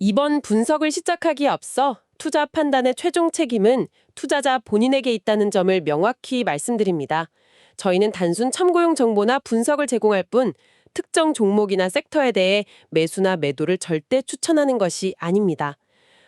이번 분석을 시작하기에 앞서 투자 판단의 최종 책임은 투자자 본인에게 있다는 점을 명확히 말씀드립니다. 저희는 단순 참고용 정보나 분석을 제공할 뿐 특정 종목이나 섹터에 대해 매수나 매도를 절대 추천하는 것이 아닙니다.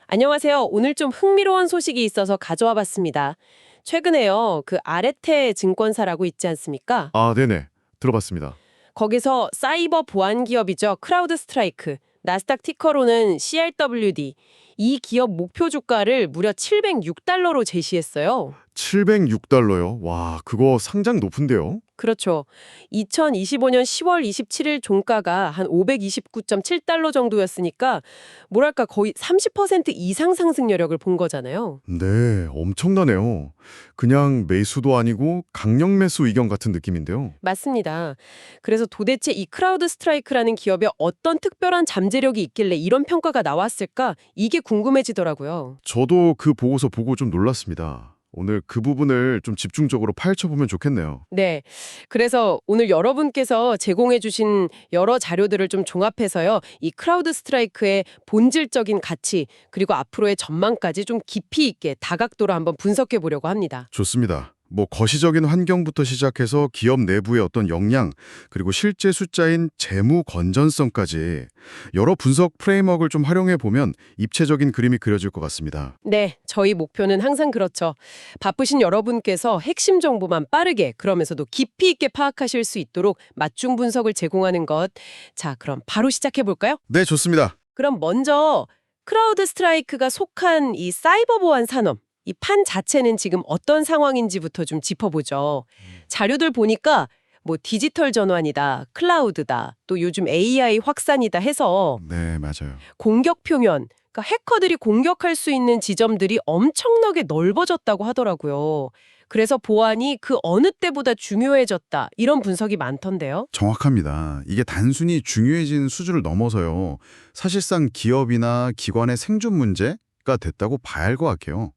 안녕하세요. 오늘 좀 흥미로운 소식이 있어서 가져와 봤습니다. 최근에요. 그 아레테 증권사라고 있지 않습니까? 아, 네네. 들어봤습니다. 거기서 사이버 보안 기업이죠. 크라우드 스트라이크. 나스닥 티커로는 CRWD. 이 기업 목표 주가를 무려 706달러로 제시했어요. 706달러요? 와, 그거 상장 높은데요? 그렇죠. 2025년 10월 27일 종가가 한 529.7달러 정도였으니까 뭐랄까 거의 30% 이상 상승 여력을 본 거잖아요. 네, 엄청나네요. 그냥 매수도 아니고 강력 매수 의견 같은 느낌인데요. 맞습니다. 그래서 도대체 이 크라우드 스트라이크라는 기업에 어떤 특별한 잠재력이 있길래 이런 평가가 나왔을까? 이게 궁금해지더라고요. 저도 그 보고서 보고 좀 놀랐습니다. 오늘 그 부분을 좀 집중적으로 파헤쳐보면 좋겠네요. 네. 그래서 오늘 여러분께서 제공해 주신 여러 자료들을 좀 종합해서요. 이 크라우드 스트라이크의 본질적인 가치 그리고 앞으로의 전망까지 좀 깊이 있게 다각도로 한번 분석해 보려고 합니다. 좋습니다. 뭐 거시적인 환경부터 시작해서 기업 내부의 어떤 역량, 그리고 실제 숫자인 재무 건전성까지 여러 분석 프레임워크를 좀 활용해 보면 입체적인 그림이 그려질 것 같습니다. 네, 저희 목표는 항상 그렇죠. 바쁘신 여러분께서 핵심 정보만 빠르게 그러면서도 깊이 있게 파악하실 수 있도록 맞춤 분석을 제공하는 것. 자, 그럼 바로 시작해 볼까요? 네, 좋습니다. 그럼 먼저 크라우드 스트라이크가 속한 이 사이버 보안 산업, 이 판 자체는 지금 어떤 상황인지부터 좀 짚어보죠. 자료들 보니까 뭐 디지털 전환이다, 클라우드다, 또 요즘 AI 확산이다 해서 네, 맞아요. 공격 표면, 그러니까 해커들이 공격할 수 있는 지점들이 엄청나게 넓어졌다고 하더라고요. 그래서 보안이 그 어느 때보다 중요해졌다, 이런 분석이 많던데요. 정확합니다. 이게 단순히 중요해진 수준을 넘어서요. 사실상 기업이나 기관의 생존 문제가 됐다고 봐야 할 것 같아요.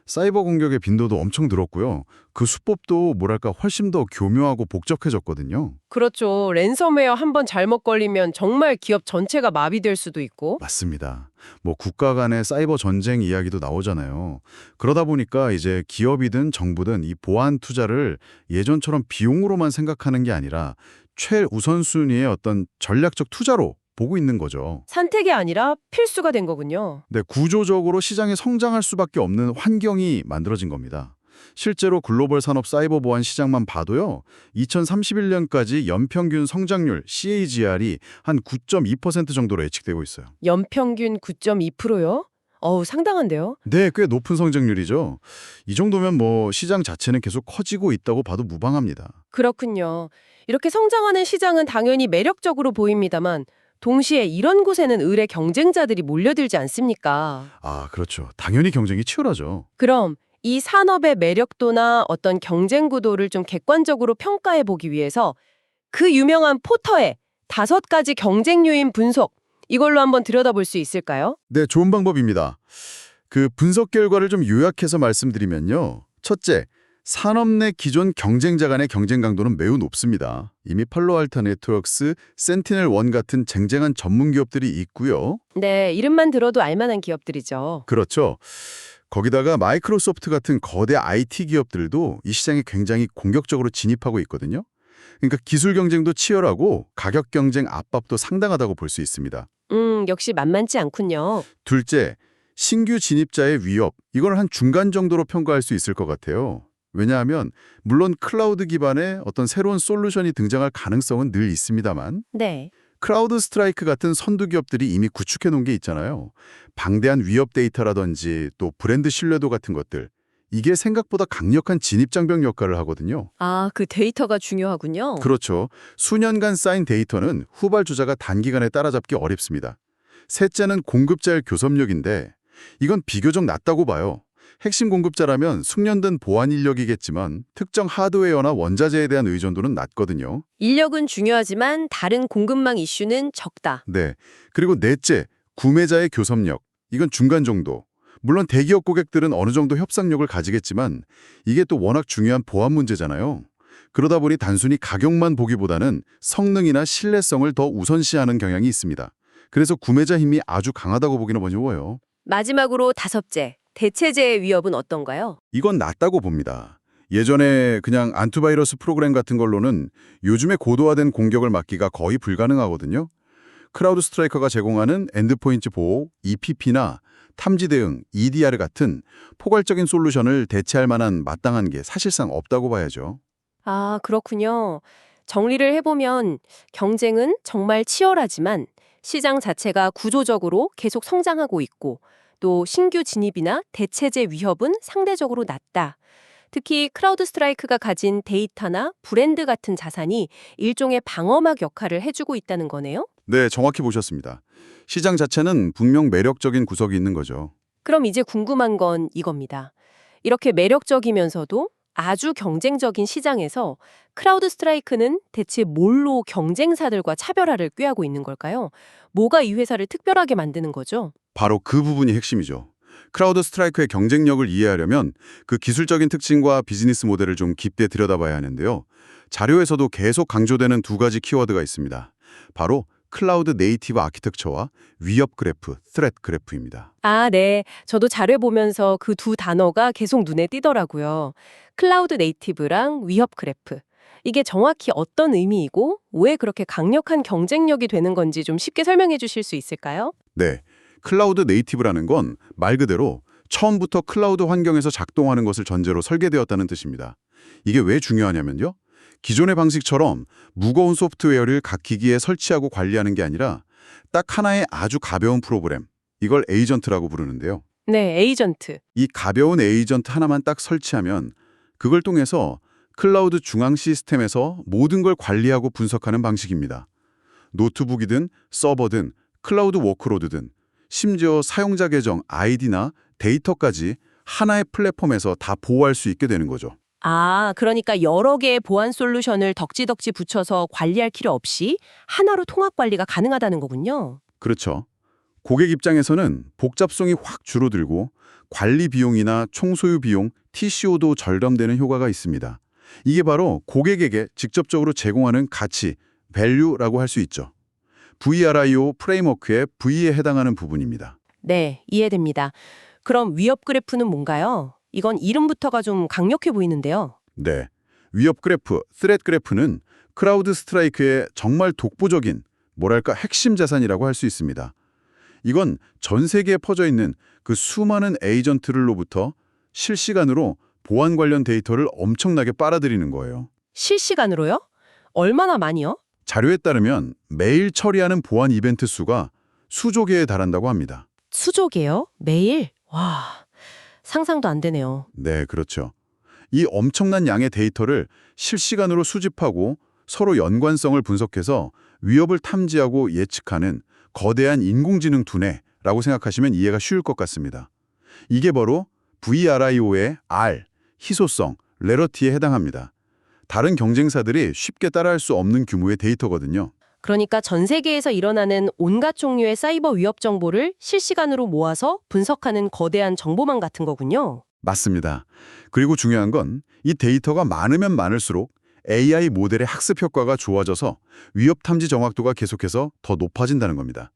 사이버 공격의 빈도도 엄청 늘었고요. 그 수법도 뭐랄까 훨씬 더 교묘하고 복잡해졌거든요. 그렇죠. 랜섬웨어 한 번 잘못 걸리면 정말 기업 전체가 마비될 수도 있고. 맞습니다. 뭐 국가 간의 사이버 전쟁 이야기도 나오잖아요. 그러다 보니까 이제 기업이든 정부든 이 보안 투자를 예전처럼 비용으로만 생각하는 게 아니라 최우선순위의 어떤 전략적 투자로 보고 있는 거죠. 선택이 아니라 필수가 된 거군요. 네, 구조적으로 시장이 성장할 수밖에 없는 환경이 만들어진 겁니다. 실제로 글로벌 산업 사이버 보안 시장만 봐도요. 2031년까지 연평균 성장률 CAGR이 한 9.2% 정도로 예측되고 있어요. 연평균 9.2%요? 어우, 상당한데요? 네, 꽤 높은 성장률이죠. 이 정도면 뭐 시장 자체는 계속 커지고 있다고 봐도 무방합니다. 그렇군요. 이렇게 성장하는 시장은 당연히 매력적으로 보입니다만 동시에 이런 곳에는 의뢰 경쟁자들이 몰려들지 않습니까? 아, 그렇죠. 당연히 경쟁이 치열하죠. 그럼 이 산업의 매력도나 어떤 경쟁 구도를 좀 객관적으로 평가해 보기 위해서 그 유명한 포터의 5가지 경쟁 요인 분석, 이걸로 한번 들여다볼 수 있을까요? 네, 좋은 방법입니다. 그 분석 결과를 좀 요약해서 말씀드리면요. 첫째, 산업 내 기존 경쟁자 간의 경쟁 강도는 매우 높습니다. 이미 팔로알타 네트워크스, 센티넬1 같은 쟁쟁한 전문 기업들이 있고요. 네, 이름만 들어도 알만한 기업들이죠. 그렇죠. 거기다가 마이크로소프트 같은 거대 IT 기업들도 이 시장에 굉장히 공격적으로 진입하고 있거든요. 그러니까 기술 경쟁도 치열하고 가격 경쟁 압박도 상당하다고 볼 수 있습니다. 역시 만만치 않군요. 둘째, 신규 진입자의 위협. 이걸 한 중간 정도로 평가할 수 있을 것 같아요. 왜냐하면 물론 클라우드 기반의 어떤 새로운 솔루션이 등장할 가능성은 늘 있습니다만 네. 크라우드 스트라이크 같은 선두 기업들이 이미 구축해 놓은 게 있잖아요. 방대한 위협 데이터라든지 또 브랜드 신뢰도 같은 것들. 이게 생각보다 강력한 진입장벽 역할을 하거든요. 아, 그 데이터가 중요하군요. 그렇죠. 수년간 쌓인 데이터는 후발주자가 단기간에 따라잡기 어렵습니다. 셋째는 공급자의 교섭력인데 이건 비교적 낮다고 봐요. 핵심 공급자라면 숙련된 보안 인력이겠지만 특정 하드웨어나 원자재에 대한 의존도는 낮거든요. 인력은 중요하지만 다른 공급망 이슈는 적다. 네. 그리고 넷째, 구매자의 교섭력. 이건 중간 정도. 물론 대기업 고객들은 어느 정도 협상력을 가지겠지만 이게 또 워낙 중요한 보안 문제잖아요. 그러다 보니 단순히 가격만 보기보다는 성능이나 신뢰성을 더 우선시하는 경향이 있습니다. 그래서 구매자 힘이 아주 강하다고 보기는 어려워요. 마지막으로 다섯째, 대체제의 위협은 어떤가요? 이건 낮다고 봅니다. 예전에 그냥 안티바이러스 프로그램 같은 걸로는 요즘에 고도화된 공격을 막기가 거의 불가능하거든요. 크라우드 스트라이커가 제공하는 엔드포인트 보호, EPP나 탐지 대응, EDR 같은 포괄적인 솔루션을 대체할 만한 마땅한 게 사실상 없다고 봐야죠. 아, 그렇군요. 정리를 해보면 경쟁은 정말 치열하지만 시장 자체가 구조적으로 계속 성장하고 있고 또 신규 진입이나 대체제 위협은 상대적으로 낮다. 특히 크라우드 스트라이크가 가진 데이터나 브랜드 같은 자산이 일종의 방어막 역할을 해주고 있다는 거네요. 네, 정확히 보셨습니다. 시장 자체는 분명 매력적인 구석이 있는 거죠. 그럼 이제 궁금한 건 이겁니다. 이렇게 매력적이면서도 아주 경쟁적인 시장에서 크라우드 스트라이크는 대체 뭘로 경쟁사들과 차별화를 꾀하고 있는 걸까요? 뭐가 이 회사를 특별하게 만드는 거죠? 바로 그 부분이 핵심이죠. 크라우드 스트라이크의 경쟁력을 이해하려면 그 기술적인 특징과 비즈니스 모델을 좀 깊게 들여다봐야 하는데요. 자료에서도 계속 강조되는 두 가지 키워드가 있습니다. 바로 클라우드 네이티브 아키텍처와 위협 그래프, 스레트 그래프입니다. 아, 네. 저도 자료 보면서 그 두 단어가 계속 눈에 띄더라고요. 클라우드 네이티브랑 위협 그래프. 이게 정확히 어떤 의미이고 왜 그렇게 강력한 경쟁력이 되는 건지 좀 쉽게 설명해 주실 수 있을까요? 네, 클라우드 네이티브라는 건 말 그대로 처음부터 클라우드 환경에서 작동하는 것을 전제로 설계되었다는 뜻입니다. 이게 왜 중요하냐면요. 기존의 방식처럼 무거운 소프트웨어를 각 기기에 설치하고 관리하는 게 아니라 딱 하나의 아주 가벼운 프로그램, 이걸 에이전트라고 부르는데요. 네, 에이전트. 이 가벼운 에이전트 하나만 딱 설치하면 그걸 통해서 클라우드 중앙 시스템에서 모든 걸 관리하고 분석하는 방식입니다. 노트북이든 서버든 클라우드 워크로드든 심지어 사용자 계정, 아이디나 데이터까지 하나의 플랫폼에서 다 보호할 수 있게 되는 거죠. 아, 그러니까 여러 개의 보안 솔루션을 덕지덕지 붙여서 관리할 필요 없이 하나로 통합 관리가 가능하다는 거군요. 그렇죠. 고객 입장에서는 복잡성이 확 줄어들고 관리 비용이나 총소유 비용, TCO도 절감되는 효과가 있습니다. 이게 바로 고객에게 직접적으로 제공하는 가치, value라고 할 수 있죠. VRIO 프레임워크의 V에 해당하는 부분입니다. 네, 이해됩니다. 그럼 위협 그래프는 뭔가요? 이건 이름부터가 좀 강력해 보이는데요. 네, 위협 그래프, 스레트 그래프는 크라우드 스트라이크의 정말 독보적인, 뭐랄까 핵심 자산이라고 할 수 있습니다. 이건 전 세계에 퍼져 있는 그 수많은 에이전트들로부터 실시간으로 보안 관련 데이터를 엄청나게 빨아들이는 거예요. 실시간으로요? 얼마나 많이요? 자료에 따르면 매일 처리하는 보안 이벤트 수가 수조 개에 달한다고 합니다. 수조개요? 매일? 와, 상상도 안 되네요. 네, 그렇죠. 이 엄청난 양의 데이터를 실시간으로 수집하고 서로 연관성을 분석해서 위협을 탐지하고 예측하는 거대한 인공지능 두뇌라고 생각하시면 이해가 쉬울 것 같습니다. 이게 바로 VRIO의 R, 희소성, 레러티에 해당합니다. 다른 경쟁사들이 쉽게 따라할 수 없는 규모의 데이터거든요. 그러니까 전 세계에서 일어나는 온갖 종류의 사이버 위협 정보를 실시간으로 모아서 분석하는 거대한 정보망 같은 거군요. 맞습니다. 그리고 중요한 건 이 데이터가 많으면 많을수록 AI 모델의 학습 효과가 좋아져서 위협 탐지 정확도가 계속해서 더 높아진다는 겁니다.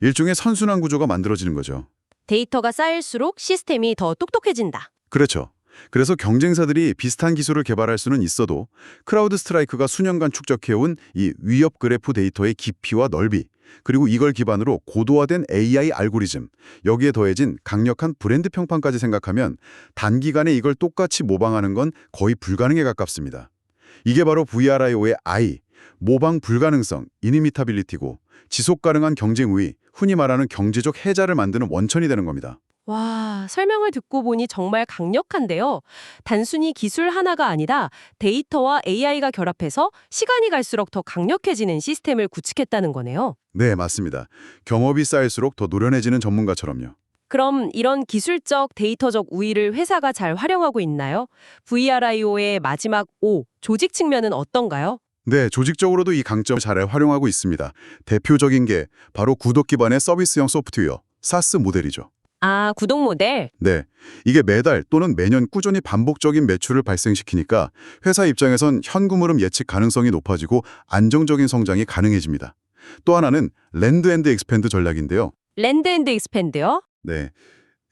일종의 선순환 구조가 만들어지는 거죠. 데이터가 쌓일수록 시스템이 더 똑똑해진다. 그렇죠. 그래서 경쟁사들이 비슷한 기술을 개발할 수는 있어도 크라우드 스트라이크가 수년간 축적해온 이 위협 그래프 데이터의 깊이와 넓이, 그리고 이걸 기반으로 고도화된 AI 알고리즘, 여기에 더해진 강력한 브랜드 평판까지 생각하면 단기간에 이걸 똑같이 모방하는 건 거의 불가능에 가깝습니다. 이게 바로 VRIO의 I, 모방 불가능성, 이니미타빌리티고 지속 가능한 경쟁 우위, 흔히 말하는 경제적 해자를 만드는 원천이 되는 겁니다. 와, 설명을 듣고 보니 정말 강력한데요. 단순히 기술 하나가 아니라 데이터와 AI가 결합해서 시간이 갈수록 더 강력해지는 시스템을 구축했다는 거네요. 네, 맞습니다. 경험이 쌓일수록 더 노련해지는 전문가처럼요. 그럼 이런 기술적, 데이터적 우위를 회사가 잘 활용하고 있나요? VRIO의 마지막 O, 조직 측면은 어떤가요? 네, 조직적으로도 이 강점을 잘 활용하고 있습니다. 대표적인 게 바로 구독 기반의 서비스형 소프트웨어, SaaS 모델이죠. 아, 구독 모델. 네, 이게 매달 또는 매년 꾸준히 반복적인 매출을 발생시키니까 회사 입장에선 현금 흐름 예측 가능성이 높아지고 안정적인 성장이 가능해집니다. 또 하나는 랜드 앤드 익스펜드 전략인데요. 랜드 앤드 익스펜드요? 네.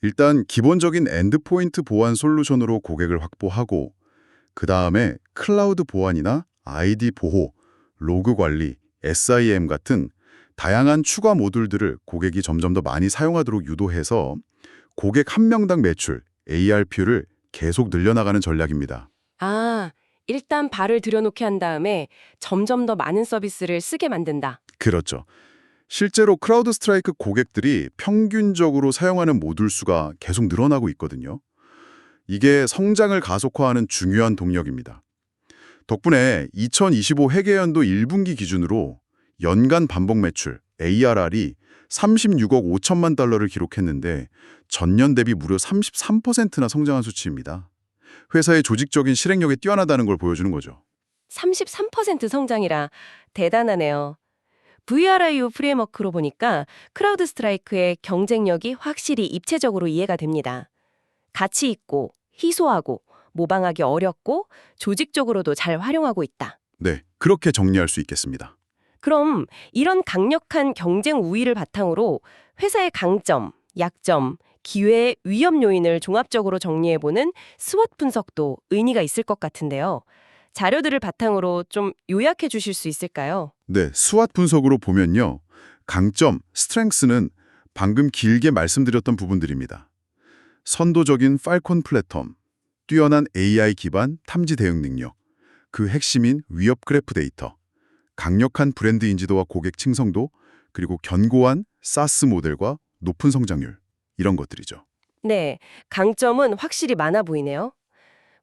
일단 기본적인 엔드포인트 보안 솔루션으로 고객을 확보하고 그 다음에 클라우드 보안이나 아이디 보호, 로그 관리, SIM 같은 다양한 추가 모듈들을 고객이 점점 더 많이 사용하도록 유도해서 고객 한 명당 매출, ARPU를 계속 늘려나가는 전략입니다. 아, 일단 발을 들여놓게 한 다음에 점점 더 많은 서비스를 쓰게 만든다. 그렇죠. 실제로 크라우드 스트라이크 고객들이 평균적으로 사용하는 모듈 수가 계속 늘어나고 있거든요. 이게 성장을 가속화하는 중요한 동력입니다. 덕분에 2025 회계연도 1분기 기준으로 연간 반복 매출, ARR이 36억 5천만 달러를 기록했는데 전년 대비 무려 33%나 성장한 수치입니다. 회사의 조직적인 실행력이 뛰어나다는 걸 보여주는 거죠. 33% 성장이라 대단하네요. VRIO 프레임워크로 보니까 크라우드 스트라이크의 경쟁력이 확실히 입체적으로 이해가 됩니다. 가치 있고, 희소하고, 모방하기 어렵고, 조직적으로도 잘 활용하고 있다. 네, 그렇게 정리할 수 있겠습니다. 그럼 이런 강력한 경쟁 우위를 바탕으로 회사의 강점, 약점, 기회, 위험 요인을 종합적으로 정리해보는 스왓 분석도 의미가 있을 것 같은데요. 자료들을 바탕으로 좀 요약해 주실 수 있을까요? 네, 스왓 분석으로 보면요. 강점, 스트렝스는 방금 길게 말씀드렸던 부분들입니다. 선도적인 팔콘 플랫폼, 뛰어난 AI 기반 탐지 대응 능력, 그 핵심인 위협 그래프 데이터, 강력한 브랜드 인지도와 고객 칭송도, 그리고 견고한 사스 모델과 높은 성장률, 이런 것들이죠. 네, 강점은 확실히 많아 보이네요.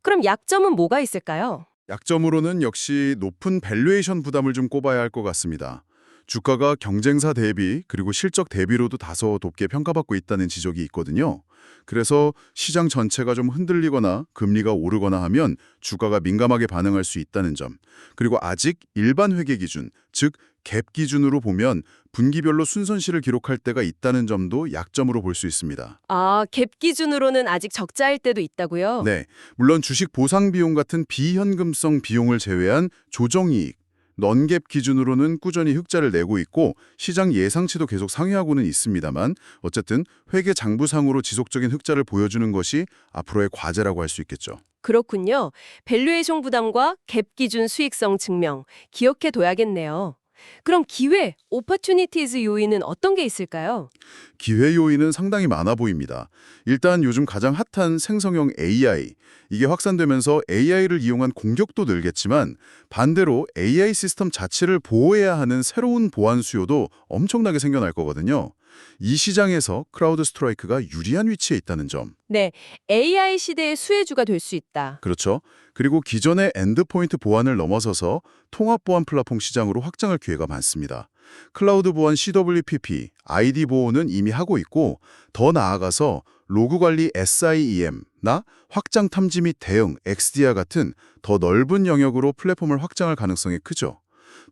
그럼 약점은 뭐가 있을까요? 약점으로는 역시 높은 밸류에이션 부담을 좀 꼽아야 할 것 같습니다. 주가가 경쟁사 대비 그리고 실적 대비로도 다소 높게 평가받고 있다는 지적이 있거든요. 그래서 시장 전체가 좀 흔들리거나 금리가 오르거나 하면 주가가 민감하게 반응할 수 있다는 점. 그리고 아직 일반 회계 기준, 즉 갭 기준으로 보면 분기별로 순손실을 기록할 때가 있다는 점도 약점으로 볼 수 있습니다. 아, 갭 기준으로는 아직 적자일 때도 있다고요? 네, 물론 주식 보상 비용 같은 비현금성 비용을 제외한 조정이익, 넌갭 기준으로는 꾸준히 흑자를 내고 있고 시장 예상치도 계속 상회하고는 있습니다만 어쨌든 회계 장부상으로 지속적인 흑자를 보여주는 것이 앞으로의 과제라고 할 수 있겠죠. 그렇군요. 밸류에이션 부담과 갭 기준 수익성 증명, 기억해 둬야겠네요. 그럼 기회, 오퍼튜니티즈 요인은 어떤 게 있을까요? 기회 요인은 상당히 많아 보입니다. 일단 요즘 가장 핫한 생성형 AI, 이게 확산되면서 AI를 이용한 공격도 늘겠지만 반대로 AI 시스템 자체를 보호해야 하는 새로운 보안 수요도 엄청나게 생겨날 거거든요. 이 시장에서 크라우드 스트라이크가 유리한 위치에 있다는 점. 네, AI 시대의 수혜주가 될 수 있다. 그렇죠. 그리고 기존의 엔드포인트 보안을 넘어서서 통합 보안 플랫폼 시장으로 확장할 기회가 많습니다. 클라우드 보안 CWPP, 아이디 보호는 이미 하고 있고 더 나아가서 로그 관리 SIEM나 확장 탐지 및 대응 XDR 같은 더 넓은 영역으로 플랫폼을 확장할 가능성이 크죠.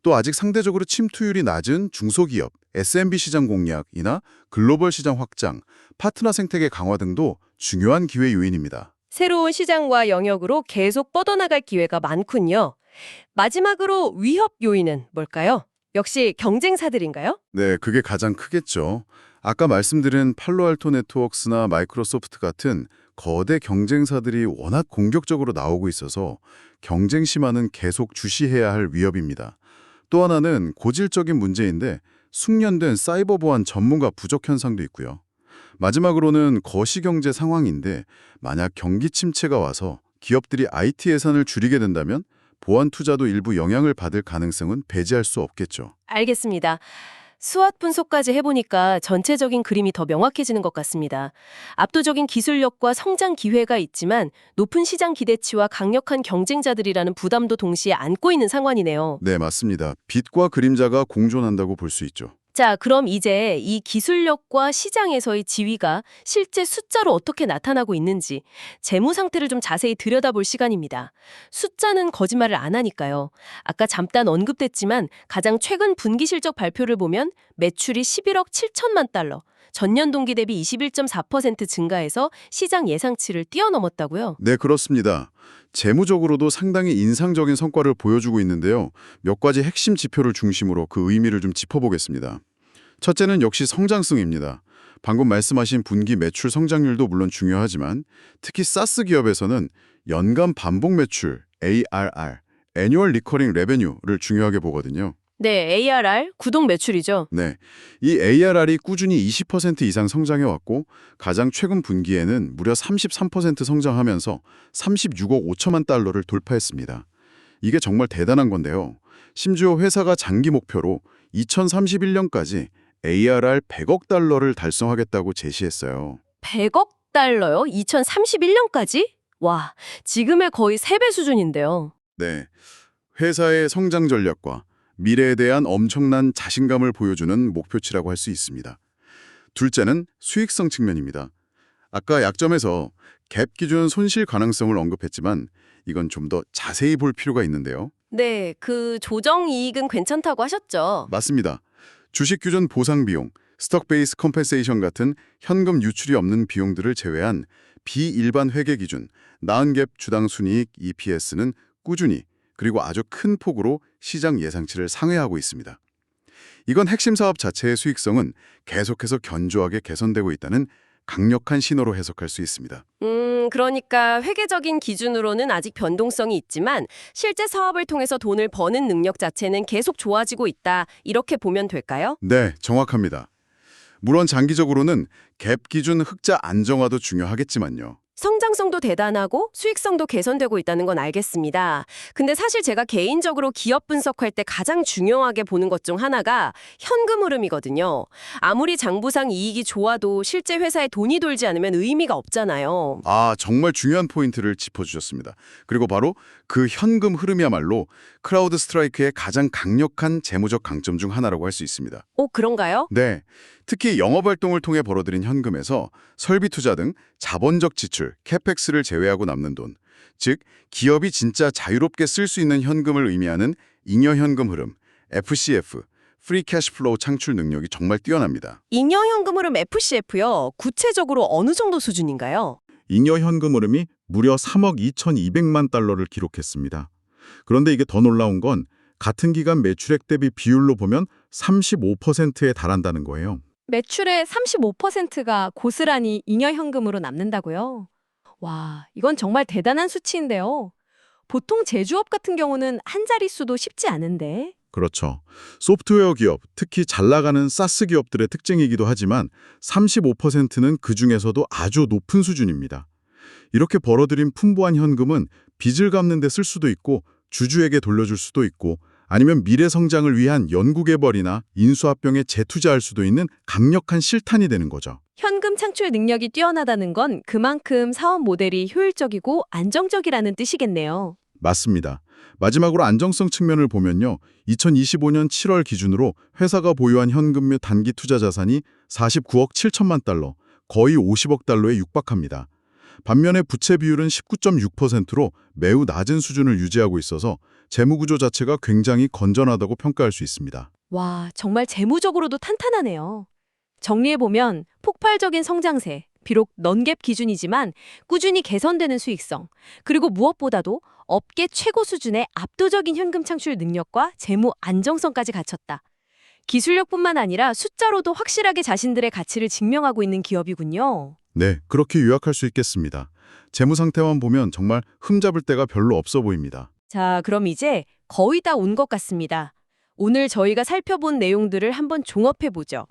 또 아직 상대적으로 침투율이 낮은 중소기업, SMB 시장 공략이나 글로벌 시장 확장, 파트너 생태계 강화 등도 중요한 기회 요인입니다. 새로운 시장과 영역으로 계속 뻗어나갈 기회가 많군요. 마지막으로 위협 요인은 뭘까요? 역시 경쟁사들인가요? 네, 그게 가장 크겠죠. 아까 말씀드린 팔로알토 네트워크스나 마이크로소프트 같은 거대 경쟁사들이 워낙 공격적으로 나오고 있어서 경쟁 심화는 계속 주시해야 할 위협입니다. 또 하나는 고질적인 문제인데 숙련된 사이버 보안 전문가 부족 현상도 있고요. 마지막으로는 거시경제 상황인데 만약 경기 침체가 와서 기업들이 IT 예산을 줄이게 된다면 보안 투자도 일부 영향을 받을 가능성은 배제할 수 없겠죠. 알겠습니다. 스왓 분석까지 해보니까 전체적인 그림이 더 명확해지는 것 같습니다. 압도적인 기술력과 성장 기회가 있지만 높은 시장 기대치와 강력한 경쟁자들이라는 부담도 동시에 안고 있는 상황이네요. 네, 맞습니다. 빛과 그림자가 공존한다고 볼 수 있죠. 자, 그럼 이제 이 기술력과 시장에서의 지위가 실제 숫자로 어떻게 나타나고 있는지 재무 상태를 좀 자세히 들여다볼 시간입니다. 숫자는 거짓말을 안 하니까요. 아까 잠깐 언급됐지만 가장 최근 분기 실적 발표를 보면 매출이 11억 7천만 달러, 전년 동기 대비 21.4% 증가해서 시장 예상치를 뛰어넘었다고요. 네, 그렇습니다. 재무적으로도 상당히 인상적인 성과를 보여주고 있는데요. 몇 가지 핵심 지표를 중심으로 그 의미를 좀 짚어보겠습니다. 첫째는 역시 성장성입니다. 방금 말씀하신 분기 매출 성장률도 물론 중요하지만 특히 사스 기업에서는 연간 반복 매출, ARR, Annual Recurring Revenue를 중요하게 보거든요. 네, ARR, 구독 매출이죠. 네, 이 ARR이 꾸준히 20% 이상 성장해왔고 가장 최근 분기에는 무려 33% 성장하면서 36억 5천만 달러를 돌파했습니다. 이게 정말 대단한 건데요. 심지어 회사가 장기 목표로 2031년까지 ARR 100억 달러를 달성하겠다고 제시했어요. 100억 달러요? 2031년까지? 와, 지금의 거의 3배 수준인데요. 네, 회사의 성장 전략과 미래에 대한 엄청난 자신감을 보여주는 목표치라고 할 수 있습니다. 둘째는 수익성 측면입니다. 아까 약점에서 갭 기준 손실 가능성을 언급했지만 이건 좀 더 자세히 볼 필요가 있는데요. 네, 그 조정 이익은 괜찮다고 하셨죠. 맞습니다. 주식 규전 보상 비용, 스톡 베이스 컴펜세이션 같은 현금 유출이 없는 비용들을 제외한 비일반 회계 기준, 나은갭 주당 순이익 EPS는 꾸준히 그리고 아주 큰 폭으로 시장 예상치를 상회하고 있습니다. 이건 핵심 사업 자체의 수익성은 계속해서 견조하게 개선되고 있다는 강력한 신호로 해석할 수 있습니다. 그러니까 회계적인 기준으로는 아직 변동성이 있지만 실제 사업을 통해서 돈을 버는 능력 자체는 계속 좋아지고 있다. 이렇게 보면 될까요? 네, 정확합니다. 물론 장기적으로는 갭 기준 흑자 안정화도 중요하겠지만요. 성장성도 대단하고 수익성도 개선되고 있다는 건 알겠습니다. 근데 사실 제가 개인적으로 기업 분석할 때 가장 중요하게 보는 것 중 하나가 현금 흐름이거든요. 아무리 장부상 이익이 좋아도 실제 회사에 돈이 돌지 않으면 의미가 없잖아요. 아, 정말 중요한 포인트를 짚어주셨습니다. 그리고 바로 그 현금 흐름이야말로 크라우드 스트라이크의 가장 강력한 재무적 강점 중 하나라고 할 수 있습니다. 그런가요? 네, 특히 영업활동을 통해 벌어들인 현금에서 설비 투자 등 자본적 지출, 캐펙스를 제외하고 남는 돈, 즉 기업이 진짜 자유롭게 쓸 수 있는 현금을 의미하는 잉여 현금 흐름, FCF, 프리 캐시 플로우 창출 능력이 정말 뛰어납니다. 잉여 현금 흐름 FCF요. 구체적으로 어느 정도 수준인가요? 잉여 현금 흐름이 무려 3억 2,200만 달러를 기록했습니다. 그런데 이게 더 놀라운 건 같은 기간 매출액 대비 비율로 보면 35%에 달한다는 거예요. 매출의 35%가 고스란히 잉여 현금으로 남는다고요? 와, 이건 정말 대단한 수치인데요. 보통 제조업 같은 경우는 한 자릿수도 쉽지 않은데. 그렇죠. 소프트웨어 기업, 특히 잘 나가는 사스 기업들의 특징이기도 하지만 35%는 그중에서도 아주 높은 수준입니다. 이렇게 벌어들인 풍부한 현금은 빚을 갚는 데 쓸 수도 있고 주주에게 돌려줄 수도 있고 아니면 미래 성장을 위한 연구개발이나 인수합병에 재투자할 수도 있는 강력한 실탄이 되는 거죠. 현금 창출 능력이 뛰어나다는 건 그만큼 사업 모델이 효율적이고 안정적이라는 뜻이겠네요. 맞습니다. 마지막으로 안정성 측면을 보면요. 2025년 7월 기준으로 회사가 보유한 현금 및 단기 투자 자산이 49억 7천만 달러, 거의 50억 달러에 육박합니다. 반면에 부채 비율은 19.6%로 매우 낮은 수준을 유지하고 있어서 재무구조 자체가 굉장히 건전하다고 평가할 수 있습니다. 와, 정말 재무적으로도 탄탄하네요. 정리해보면 폭발적인 성장세, 비록 넌갭 기준이지만 꾸준히 개선되는 수익성, 그리고 무엇보다도 업계 최고 수준의 압도적인 현금 창출 능력과 재무 안정성까지 갖췄다. 기술력뿐만 아니라 숫자로도 확실하게 자신들의 가치를 증명하고 있는 기업이군요. 네, 그렇게 요약할 수 있겠습니다. 재무 상태만 보면 정말 흠잡을 데가 별로 없어 보입니다. 자, 그럼 이제 거의 다 온 것 같습니다. 오늘 저희가 살펴본 내용들을 한번 종합해보죠.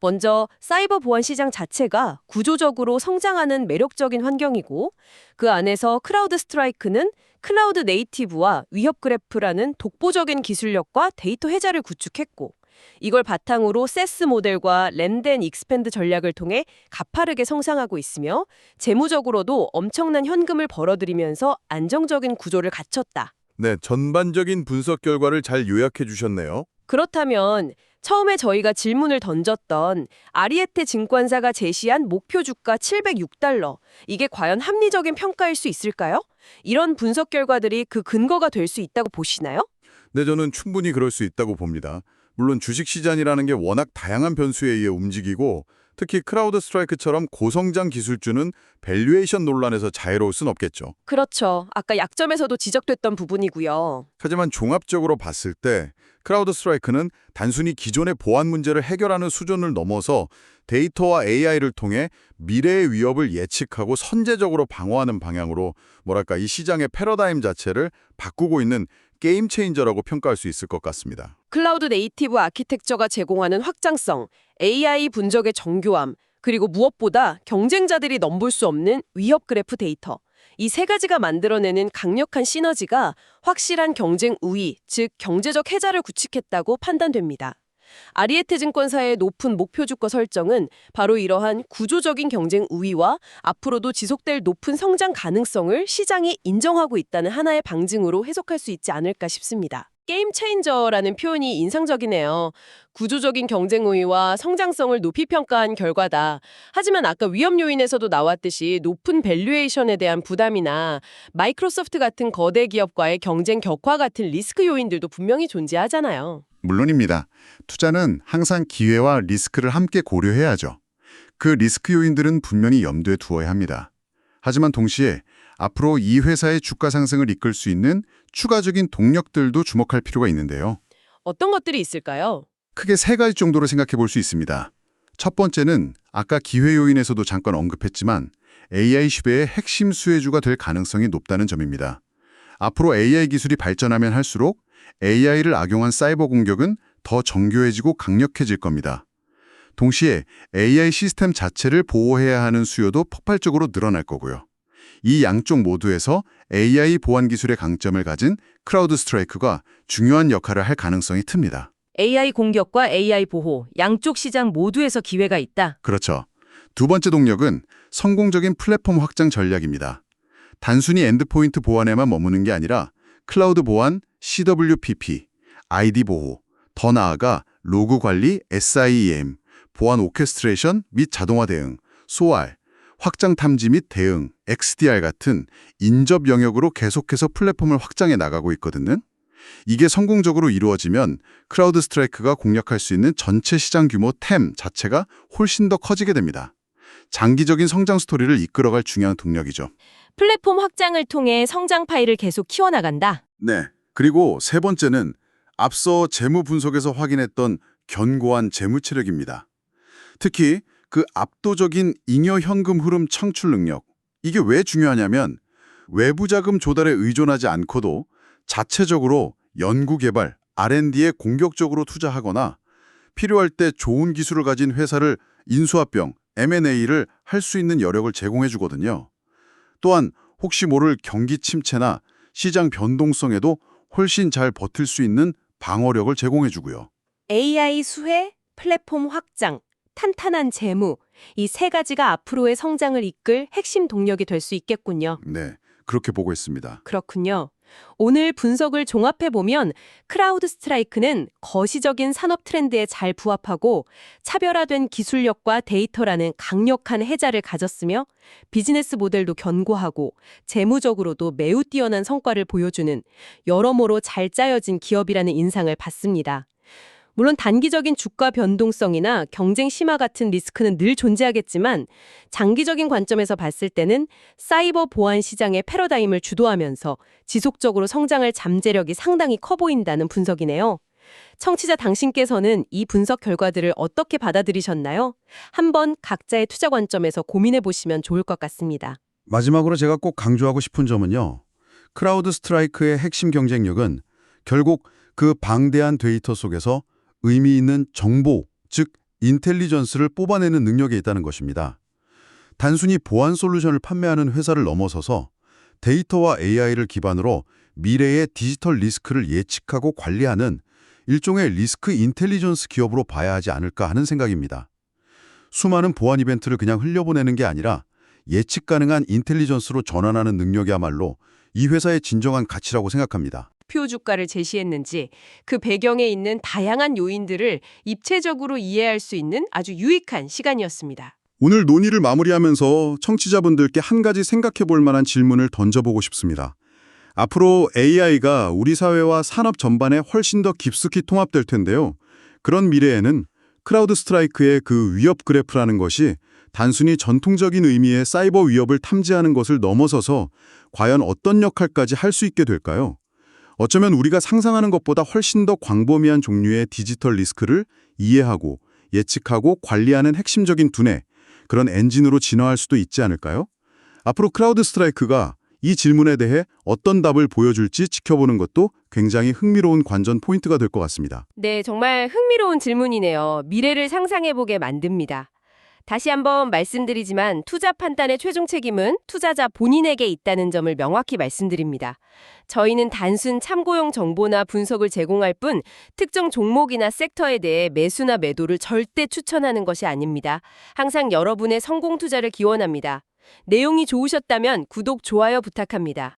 먼저 사이버 보안 시장 자체가 구조적으로 성장하는 매력적인 환경이고 그 안에서 크라우드 스트라이크는 클라우드 네이티브와 위협 그래프라는 독보적인 기술력과 데이터 해자를 구축했고 이걸 바탕으로 세스 모델과 랜드 앤 익스펜드 전략을 통해 가파르게 성장하고 있으며 재무적으로도 엄청난 현금을 벌어들이면서 안정적인 구조를 갖췄다. 네, 전반적인 분석 결과를 잘 요약해 주셨네요. 그렇다면 처음에 저희가 질문을 던졌던 아리에테 증권사가 제시한 목표 주가 706달러, 이게 과연 합리적인 평가일 수 있을까요? 이런 분석 결과들이 그 근거가 될 수 있다고 보시나요? 네, 저는 충분히 그럴 수 있다고 봅니다. 물론 주식시장이라는 게 워낙 다양한 변수에 의해 움직이고 특히 크라우드 스트라이크처럼 고성장 기술주는 밸류에이션 논란에서 자유로울 순 없겠죠. 그렇죠. 아까 약점에서도 지적됐던 부분이고요. 하지만 종합적으로 봤을 때 크라우드 스트라이크는 단순히 기존의 보안 문제를 해결하는 수준을 넘어서 데이터와 AI를 통해 미래의 위협을 예측하고 선제적으로 방어하는 방향으로 이 시장의 패러다임 자체를 바꾸고 있는 게임 체인저라고 평가할 수 있을 것 같습니다. 클라우드 네이티브 아키텍처가 제공하는 확장성, AI 분석의 정교함, 그리고 무엇보다 경쟁자들이 넘볼 수 없는 위협 그래프 데이터. 이 세 가지가 만들어내는 강력한 시너지가 확실한 경쟁 우위, 즉 경제적 혜자를 구축했다고 판단됩니다. 아리에테 증권사의 높은 목표 주가 설정은 바로 이러한 구조적인 경쟁 우위와 앞으로도 지속될 높은 성장 가능성을 시장이 인정하고 있다는 하나의 방증으로 해석할 수 있지 않을까 싶습니다. 게임 체인저라는 표현이 인상적이네요. 구조적인 경쟁 우위와 성장성을 높이 평가한 결과다. 하지만 아까 위험 요인에서도 나왔듯이 높은 밸류에이션에 대한 부담이나 마이크로소프트 같은 거대 기업과의 경쟁 격화 같은 리스크 요인들도 분명히 존재하잖아요. 물론입니다. 투자는 항상 기회와 리스크를 함께 고려해야죠. 그 리스크 요인들은 분명히 염두에 두어야 합니다. 하지만 동시에 앞으로 이 회사의 주가 상승을 이끌 수 있는 추가적인 동력들도 주목할 필요가 있는데요. 어떤 것들이 있을까요? 크게 세 가지 정도로 생각해 볼 수 있습니다. 첫 번째는 아까 기회 요인에서도 잠깐 언급했지만 AI 시대의 핵심 수혜주가 될 가능성이 높다는 점입니다. 앞으로 AI 기술이 발전하면 할수록 AI를 악용한 사이버 공격은 더 정교해지고 강력해질 겁니다. 동시에 AI 시스템 자체를 보호해야 하는 수요도 폭발적으로 늘어날 거고요. 이 양쪽 모두에서 AI 보안 기술의 강점을 가진 크라우드 스트라이크가 중요한 역할을 할 가능성이 틉니다. AI 공격과 AI 보호, 양쪽 시장 모두에서 기회가 있다. 그렇죠. 두 번째 동력은 성공적인 플랫폼 확장 전략입니다. 단순히 엔드포인트 보안에만 머무는 게 아니라 클라우드 보안, CWPP, ID 보호, 더 나아가 로그 관리, SIEM, 보안 오케스트레이션 및 자동화 대응, SOAR, 확장 탐지 및 대응, XDR 같은 인접 영역으로 계속해서 플랫폼을 확장해 나가고 있거든요. 이게 성공적으로 이루어지면 크라우드 스트라이크가 공략할 수 있는 전체 시장 규모 TAM 자체가 훨씬 더 커지게 됩니다. 장기적인 성장 스토리를 이끌어갈 중요한 동력이죠. 플랫폼 확장을 통해 성장 파일을 계속 키워나간다. 네. 그리고 세 번째는 앞서 재무 분석에서 확인했던 견고한 재무 체력입니다. 특히 그 압도적인 잉여 현금 흐름 창출 능력. 이게 왜 중요하냐면 외부 자금 조달에 의존하지 않고도 자체적으로 연구 개발, R&D에 공격적으로 투자하거나 필요할 때 좋은 기술을 가진 회사를 인수합병, M&A를 할 수 있는 여력을 제공해 주거든요. 또한 혹시 모를 경기 침체나 시장 변동성에도 훨씬 잘 버틸 수 있는 방어력을 제공해 주고요. AI 수혜, 플랫폼 확장, 탄탄한 재무, 이 세 가지가 앞으로의 성장을 이끌 핵심 동력이 될 수 있겠군요. 네, 그렇게 보고 있습니다. 그렇군요. 오늘 분석을 종합해보면 크라우드 스트라이크는 거시적인 산업 트렌드에 잘 부합하고 차별화된 기술력과 데이터라는 강력한 혜자를 가졌으며 비즈니스 모델도 견고하고 재무적으로도 매우 뛰어난 성과를 보여주는 여러모로 잘 짜여진 기업이라는 인상을 받습니다. 물론 단기적인 주가 변동성이나 경쟁 심화 같은 리스크는 늘 존재하겠지만 장기적인 관점에서 봤을 때는 사이버 보안 시장의 패러다임을 주도하면서 지속적으로 성장할 잠재력이 상당히 커 보인다는 분석이네요. 청취자 당신께서는 이 분석 결과들을 어떻게 받아들이셨나요? 한번 각자의 투자 관점에서 고민해 보시면 좋을 것 같습니다. 마지막으로 제가 꼭 강조하고 싶은 점은요. 크라우드 스트라이크의 핵심 경쟁력은 결국 그 방대한 데이터 속에서 의미 있는 정보, 즉 인텔리전스를 뽑아내는 능력에 있다는 것입니다. 단순히 보안 솔루션을 판매하는 회사를 넘어서서 데이터와 AI를 기반으로 미래의 디지털 리스크를 예측하고 관리하는 일종의 리스크 인텔리전스 기업으로 봐야 하지 않을까 하는 생각입니다. 수많은 보안 이벤트를 그냥 흘려보내는 게 아니라 예측 가능한 인텔리전스로 전환하는 능력이야말로 이 회사의 진정한 가치라고 생각합니다. 표 주가를 제시했는지 그 배경에 있는 다양한 요인들을 입체적으로 이해할 수 있는 아주 유익한 시간이었습니다. 오늘 논의를 마무리하면서 청취자분들께 한 가지 생각해 볼 만한 질문을 던져보고 싶습니다. 앞으로 AI가 우리 사회와 산업 전반에 훨씬 더 깊숙이 통합될 텐데요. 그런 미래에는 크라우드 스트라이크의 그 위협 그래프라는 것이 단순히 전통적인 의미의 사이버 위협을 탐지하는 것을 넘어서서 과연 어떤 역할까지 할 수 있게 될까요? 어쩌면 우리가 상상하는 것보다 훨씬 더 광범위한 종류의 디지털 리스크를 이해하고 예측하고 관리하는 핵심적인 두뇌, 그런 엔진으로 진화할 수도 있지 않을까요? 앞으로 크라우드 스트라이크가 이 질문에 대해 어떤 답을 보여줄지 지켜보는 것도 굉장히 흥미로운 관전 포인트가 될 것 같습니다. 네, 정말 흥미로운 질문이네요. 미래를 상상해보게 만듭니다. 다시 한번 말씀드리지만 투자 판단의 최종 책임은 투자자 본인에게 있다는 점을 명확히 말씀드립니다. 저희는 단순 참고용 정보나 분석을 제공할 뿐 특정 종목이나 섹터에 대해 매수나 매도를 절대 추천하는 것이 아닙니다. 항상 여러분의 성공 투자를 기원합니다. 내용이 좋으셨다면 구독, 좋아요 부탁합니다.